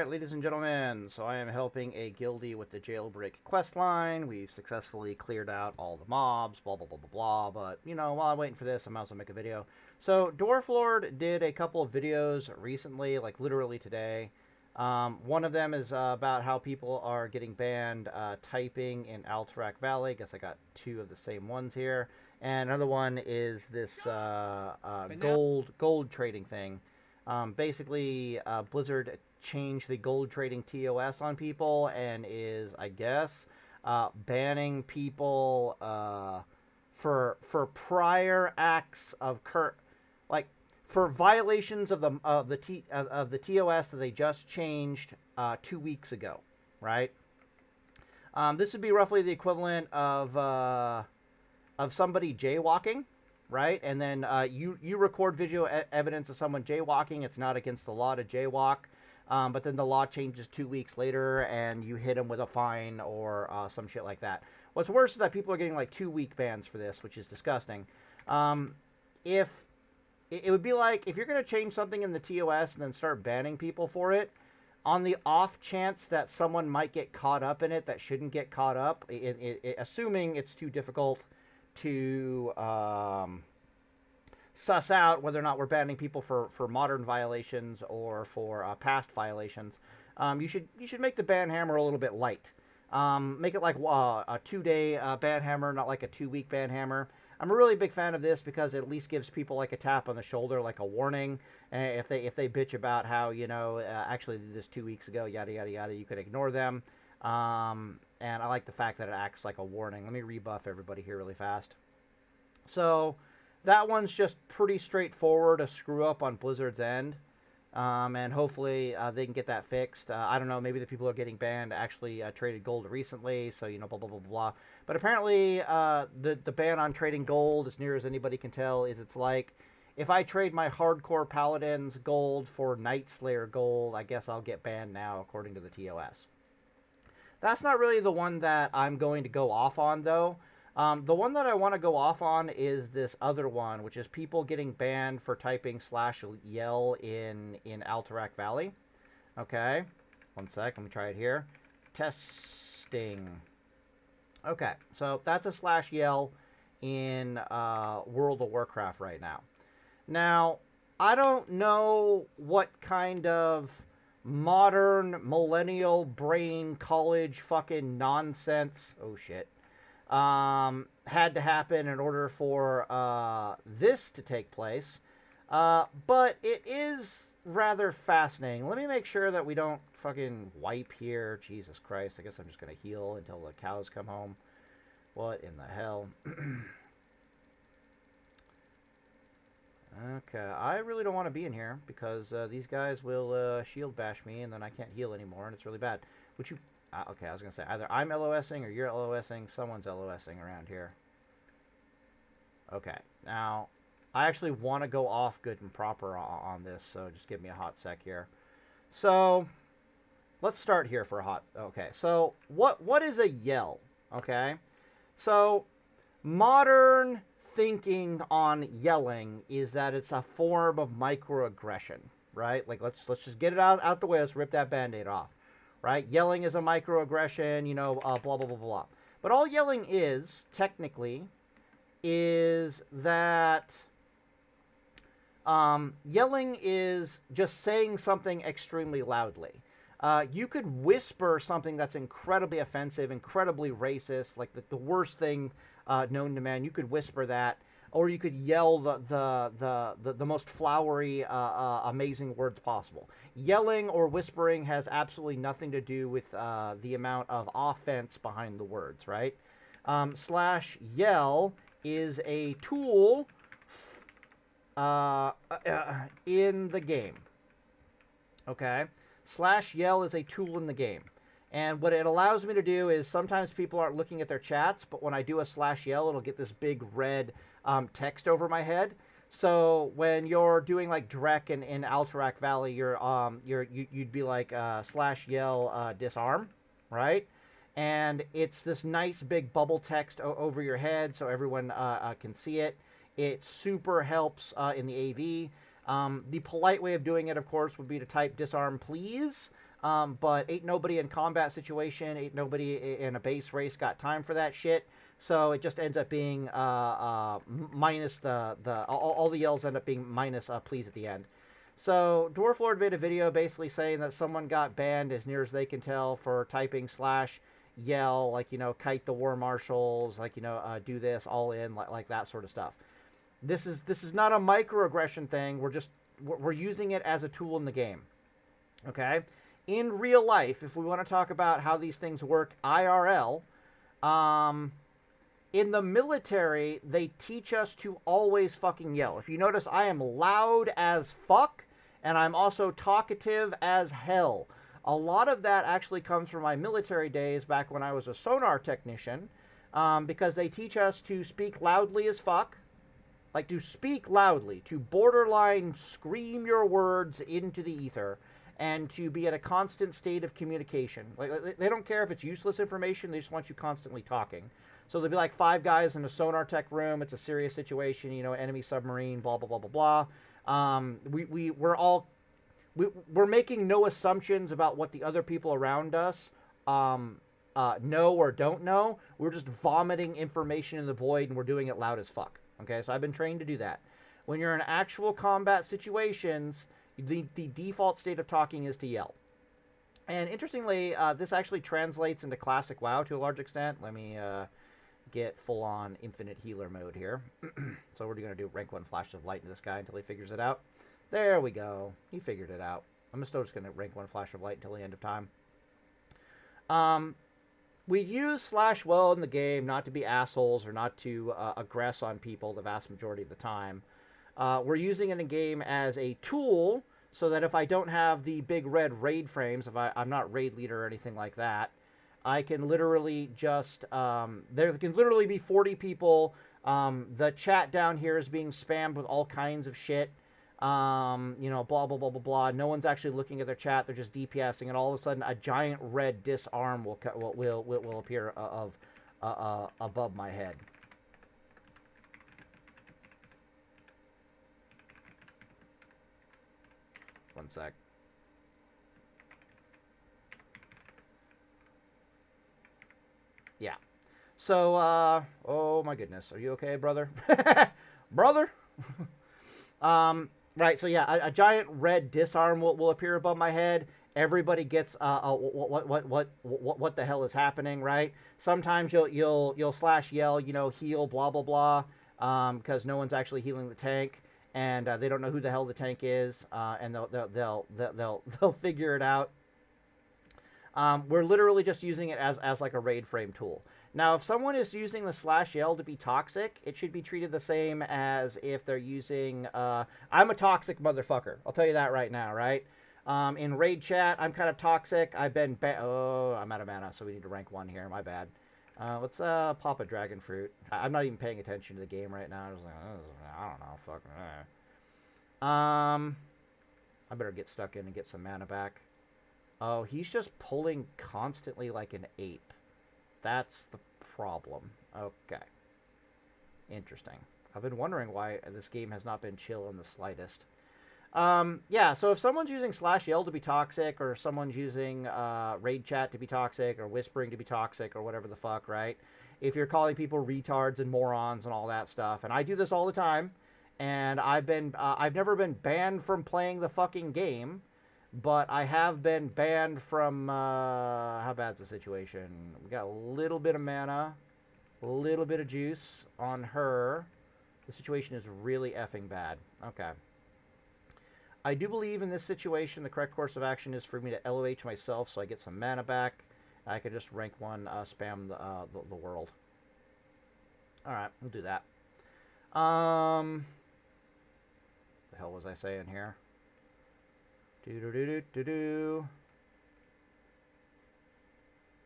Alright, ladies and gentlemen, so I am helping a guildie with the jailbreak quest line. We've successfully cleared out all the mobs, blah, blah, blah, blah, blah. But, you know, while I'm waiting for this, I might as well make a video. So, Dwarf Lord did a couple of videos recently, like literally today. One of them is about how people are getting banned typing in Alterac Valley. Guess I got two of the same ones here. And another one is this gold trading thing. Basically, Blizzard changed the gold trading TOS on people and is, I guess, banning people for prior acts of for violations of the TOS that they just changed 2 weeks ago, right? This would be roughly the equivalent of somebody jaywalking. Right, and then you record video evidence of someone jaywalking. It's not against the law to jaywalk, but then the law changes 2 weeks later, and you hit them with a fine or some shit like that. What's worse is that people are getting like 2-week bans for this, which is disgusting. If it would be like if you're going to change something in the TOS and then start banning people for it, on the off chance that someone might get caught up in it that shouldn't get caught up, assuming it's too difficult to suss out whether or not we're banning people for modern violations or for past violations, you should make the ban hammer a little bit light. Make it like a 2-day ban hammer, not like a 2-week ban hammer. I'm a really big fan of this because it at least gives people like a tap on the shoulder, like a warning. And if they bitch about how, you know, actually did this 2 weeks ago, yada yada yada, you could ignore them. And I like the fact that it acts like a warning. Let me rebuff everybody here really fast. So that one's just pretty straightforward, a screw up on Blizzard's end. And hopefully they can get that fixed. I don't know, maybe the people who are getting banned actually traded gold recently, so, you know, blah, blah, blah, blah. But apparently the ban on trading gold, as near as anybody can tell, is it's like, if I trade my hardcore paladins gold for Night Slayer gold, I guess I'll get banned now, according to the TOS. That's not really the one that I'm going to go off on, though. The one that I want to go off on is this other one, which is people getting banned for typing /yell in Alterac Valley. Okay, one sec, let me try it here. Testing. Okay, so that's a /yell in World of Warcraft right now. Now, I don't know what kind of modern millennial brain college fucking nonsense, oh shit, had to happen in order for this to take place, but it is rather fascinating. Let me make sure that we don't fucking wipe here. Jesus Christ, I guess I'm just gonna heal until the cows come home. What in the hell? Okay, I really don't want to be in here because these guys will shield bash me and then I can't heal anymore and it's really bad. Would you... okay, I was going to say either I'm LOSing or you're LOSing. Someone's LOSing around here. Okay, now I actually want to go off good and proper on this, so just give me a hot sec here. So, let's start here for a hot... Okay, so what is a yell? Okay, so modern thinking on yelling is that it's a form of microaggression, right? Like let's just get it out the way. Let's rip that band-aid off, right? Yelling is a microaggression, you know, blah blah blah blah. But all yelling is technically is that yelling is just saying something extremely loudly. You could whisper something that's incredibly offensive, incredibly racist, like the worst thing known to man. You could whisper that, or you could yell the most flowery, amazing words possible. Yelling or whispering has absolutely nothing to do with the amount of offense behind the words, right? /yell is a tool in the game. Okay? /yell is a tool in the game. And what it allows me to do is sometimes people aren't looking at their chats, but when I do a /yell, it'll get this big red text over my head. So when you're doing like Drek in Alterac Valley, you'd be like /yell disarm, right? And it's this nice big bubble text over your head so everyone can see it. It super helps in the AV. The polite way of doing it, of course, would be to type disarm please. But ain't nobody in combat situation, ain't nobody in a base race got time for that shit. So it just ends up being minus all the yells end up being minus please at the end. So Dwarf Lord made a video basically saying that someone got banned as near as they can tell for typing slash yell, like, you know, kite the war marshals, like, you know, do this all in, like that sort of stuff. This is not a microaggression thing. We're using it as a tool in the game. Okay? In real life, if we want to talk about how these things work IRL, in the military, they teach us to always fucking yell. If you notice, I am loud as fuck, and I'm also talkative as hell. A lot of that actually comes from my military days back when I was a sonar technician, because they teach us to speak loudly as fuck, like to speak loudly, to borderline scream your words into the ether, and to be in a constant state of communication. Like, they don't care if it's useless information, they just want you constantly talking. So there'll be like 5 guys in a sonar tech room, it's a serious situation, you know, enemy submarine, blah, blah, blah, blah, blah. We're making no assumptions about what the other people around us know or don't know. We're just vomiting information in the void, and we're doing it loud as fuck. Okay, so I've been trained to do that. When you're in actual combat situations, the default state of talking is to yell. And interestingly, this actually translates into classic WoW to a large extent. Let me get full-on infinite healer mode here. So we're going to do rank 1 flash of light into this guy until he figures it out. There we go. He figured it out. I'm still just going to rank 1 flash of light until the end of time. We use /well in the game not to be assholes or not to aggress on people the vast majority of the time. We're using it in the game as a tool so that if I don't have the big red raid frames, if I'm not raid leader or anything like that, I can literally just, there can literally be 40 people. The chat down here is being spammed with all kinds of shit. You know, blah, blah, blah, blah, blah. No one's actually looking at their chat. They're just DPSing, and all of a sudden a giant red disarm will appear above my head. One sec. Yeah. So, oh my goodness. Are you okay, brother? Brother? Right, so yeah, a giant red disarm will appear above my head. Everybody gets what the hell is happening, right? Sometimes you'll slash yell, you know, heal, blah blah blah, because no one's actually healing the tank, and they don't know who the hell the tank is, and they'll figure it out. We're literally just using it as like a raid frame tool. Now, if someone is using the /yell to be toxic, it should be treated the same as if they're using, I'm a toxic motherfucker. I'll tell you that right now, right? In raid chat, I'm kind of toxic. I've been, oh, I'm out of mana, so we need to rank 1 here. My bad. Let's pop a dragon fruit. I'm not even paying attention to the game right now. I was like, oh, I don't know, fuck. I better get stuck in and get some mana back. Oh, he's just pulling constantly like an ape. That's the problem. Okay. Interesting. I've been wondering why this game has not been chill in the slightest. Yeah, so if someone's using /yell to be toxic, or someone's using raid chat to be toxic, or whispering to be toxic, or whatever the fuck, right? If you're calling people retards and morons and all that stuff, and I do this all the time, and I've never been banned from playing the fucking game, but I have been banned from, how bad's the situation? We got a little bit of mana, a little bit of juice on her. The situation is really effing bad. Okay. I do believe in this situation the correct course of action is for me to LOH myself so I get some mana back. I can just rank 1, spam the world. Alright, we'll do that. The hell was I saying here?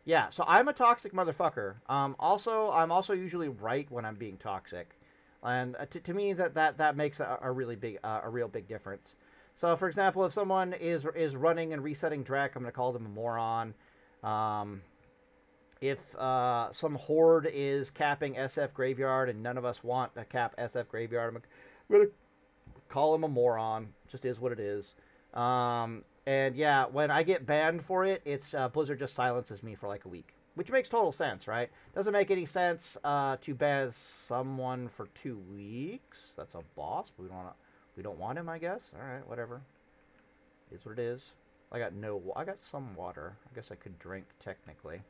Yeah, so I'm a toxic motherfucker. I'm also usually right when I'm being toxic, and to me that makes a really big a real big difference. So, for example, if someone is running and resetting Drek, I'm gonna call them a moron. If some horde is capping SF Graveyard and none of us want to cap SF Graveyard, I'm gonna call him a moron. Just is what it is. And yeah, when I get banned for it, it's Blizzard just silences me for like a week, which makes total sense, right? Doesn't make any sense to ban someone for 2 weeks. That's a boss. But we don't want him, I guess. All right, whatever. Is what it is. I got some water. I guess I could drink technically.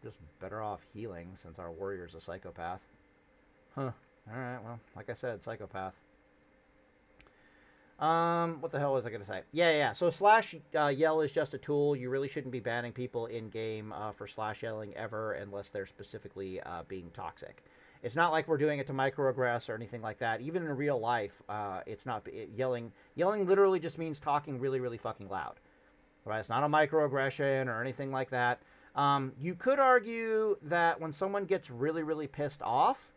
Just better off healing since our warrior's a psychopath. Huh. All right. Well, like I said, psychopath. What the hell was I gonna say? Yeah. So slash yell is just a tool. You really shouldn't be banning people in game for slash yelling ever, unless they're specifically being toxic. It's not like we're doing it to microaggress or anything like that. Even in real life, it's not yelling. Yelling literally just means talking really, really fucking loud. Right? It's not a microaggression or anything like that. You could argue that when someone gets really, really pissed off,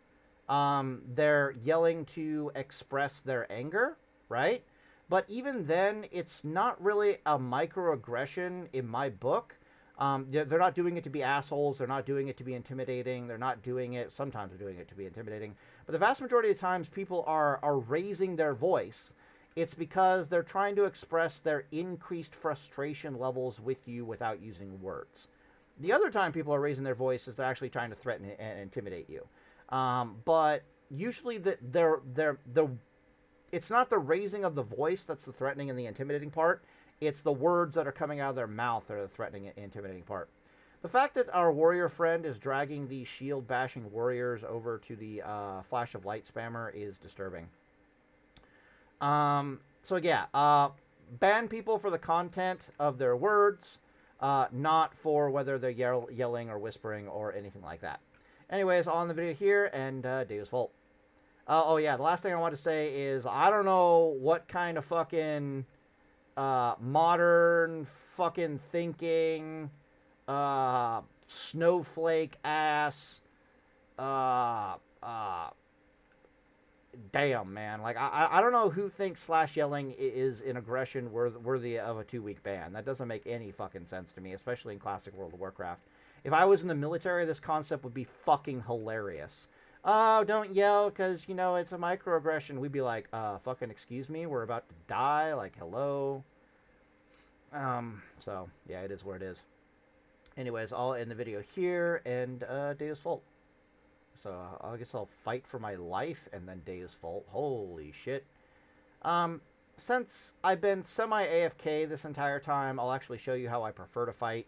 they're yelling to express their anger, right? But even then, it's not really a microaggression in my book. They're not doing it to be assholes. They're not doing it to be intimidating. They're not doing it. Sometimes they're doing it to be intimidating. But the vast majority of times, people are raising their voice. It's because they're trying to express their increased frustration levels with you without using words. The other time people are raising their voice is they're actually trying to threaten and intimidate you. But usually it's not the raising of the voice that's the threatening and the intimidating part. It's the words that are coming out of their mouth that are the threatening and intimidating part. The fact that our warrior friend is dragging the shield-bashing warriors over to the flash of light spammer is disturbing. So yeah, ban people for the content of their words, not for whether they're yelling or whispering or anything like that. Anyways, all in the video here, and Deus Volt. Oh yeah, the last thing I want to say is I don't know what kind of fucking modern fucking thinking snowflake ass damn, man. Like, I don't know who thinks slash yelling is an aggression worthy of a 2-week ban. That doesn't make any fucking sense to me, especially in classic World of Warcraft. If I was in the military, this concept would be fucking hilarious. Oh, don't yell because, you know, it's a microaggression. We'd be like, fucking excuse me, we're about to die. Like, hello. So, yeah, it is what it is. Anyways, I'll end the video here, and Deus Volt. So, I guess I'll fight for my life, and then Deus Volt. Holy shit. Since I've been semi-AFK this entire time, I'll actually show you how I prefer to fight.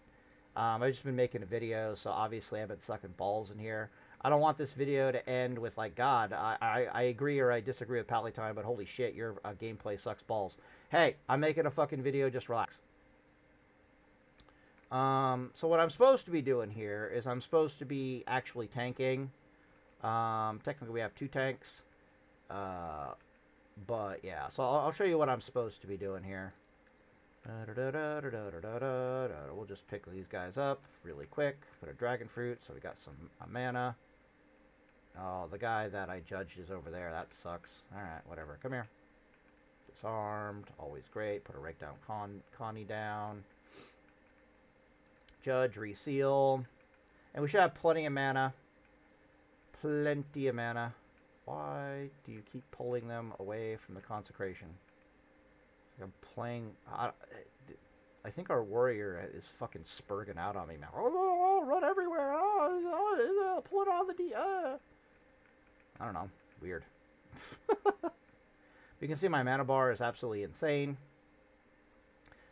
I've just been making a video, so obviously I've been sucking balls in here. I don't want this video to end with, like, God, I agree or I disagree with Palatine, but holy shit, your gameplay sucks balls. Hey, I'm making a fucking video, just relax. So what I'm supposed to be doing here is I'm supposed to be actually tanking. Technically we have 2 tanks. But yeah, so I'll show you what I'm supposed to be doing here. We'll just pick these guys up really quick. Put a dragon fruit, so we got some mana. Oh, the guy that I judged is over there. That sucks. Alright, whatever. Come here. Disarmed. Always great. Put a rake down Connie down. Judge, reseal. And we should have plenty of mana. Plenty of mana. Why do you keep pulling them away from the consecration? I'm playing... I think our warrior is fucking spurging out on me now. Oh, run everywhere. Pull it on the D. I don't know. Weird. You can see my mana bar is absolutely insane.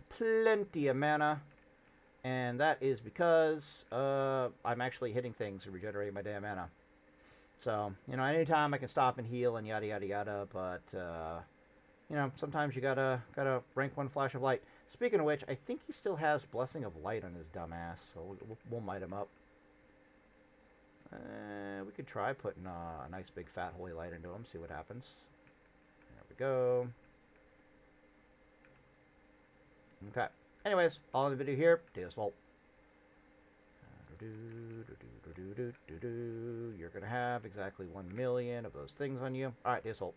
Plenty of mana. And that is because I'm actually hitting things and regenerating my damn mana. So, you know, anytime I can stop and heal and yada yada yada, but you know, sometimes you gotta rank 1 flash of light. Speaking of which, I think he still has Blessing of Light on his dumbass, so we'll might him up. We could try putting a nice big fat holy light into him, see what happens. There we go. Okay. Anyways, all in the video here, Deus Volt. You're gonna have exactly 1 million of those things on you. Alright, Deus Volt.